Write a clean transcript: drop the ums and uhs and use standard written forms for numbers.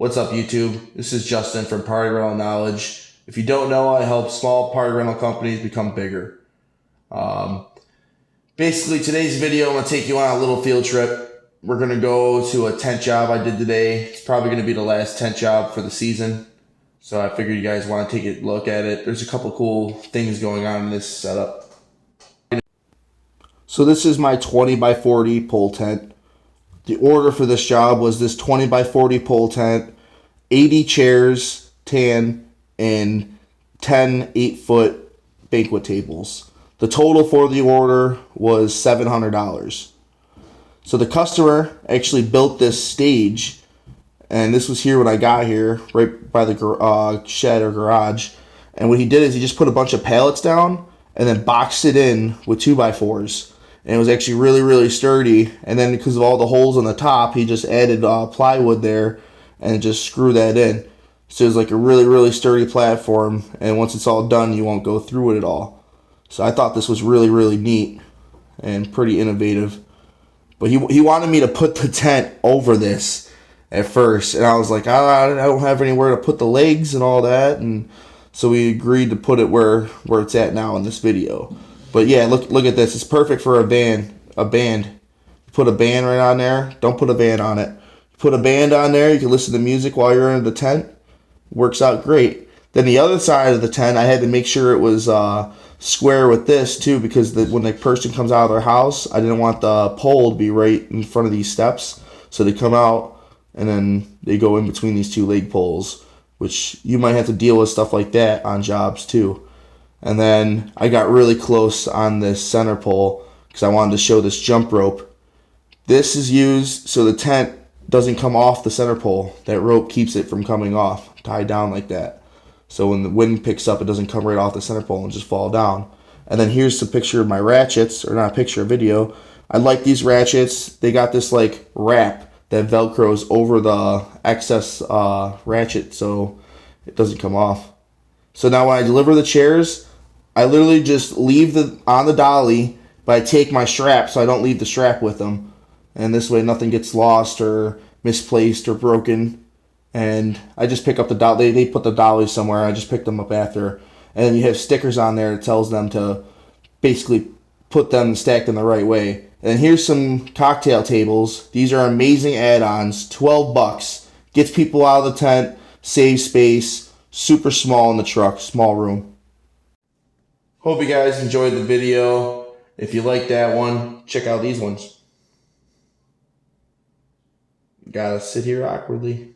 What's up, YouTube? This is Justin from Party Rental Knowledge. If you don't know, I help small party rental companies become bigger. Basically, today's video, I'm going to take you on a little field trip. We're going to go to a tent job I did today. It's probably going to be the last tent job for the season. So I figured you guys want to take a look at it. There's a couple cool things going on in this setup. So this is my 20 by 40 pole tent. The order for this job was this 20 by 40 pole tent, 80 chairs, tan, and 10 8-foot banquet tables. The total for the order was $700. So the customer actually built this stage, and this was here when I got here, right by the shed or garage. And what he did is he just put a bunch of pallets down and then boxed it in with 2x4s. And it was actually really, really sturdy. And then because of all the holes on the top, he just added plywood there and just screwed that in. So it's like a really, really sturdy platform. And once it's all done, you won't go through it at all. So I thought this was really, really neat and pretty innovative. But he wanted me to put the tent over this at first. And I was like, I don't have anywhere to put the legs and all that. And so we agreed to put it where it's at now in this video. But yeah, look at this. It's perfect for a band. Put a band right on there. Don't put a band on it. Put a band on there. You can listen to music while you're in the tent. Works out great. Then the other side of the tent, I had to make sure it was square with this too, because when the person comes out of their house, I didn't want the pole to be right in front of these steps. So they come out and then they go in between these two leg poles, which you might have to deal with stuff like that on jobs too. And then I got really close on this center pole because I wanted to show this jump rope. This is used so the tent doesn't come off the center pole. That rope keeps it from coming off, tied down like that. So when the wind picks up, it doesn't come right off the center pole and just fall down. And then here's a picture of my ratchets, or not a picture, a video. I like these ratchets. They got this like wrap that velcros over the excess ratchet so it doesn't come off. So now when I deliver the chairs, I literally just leave on the dolly, but I take my strap so I don't leave the strap with them. And this way nothing gets lost or misplaced or broken. And I just pick up the dolly. They put the dolly somewhere. I just pick them up after. And then you have stickers on there that tells them to basically put them and stack them the right way. And here's some cocktail tables. These are amazing add-ons. $12. Gets people out of the tent, saves space, super small in the truck, small room. Hope you guys enjoyed the video. If you like that one, check out these ones. Gotta sit here awkwardly.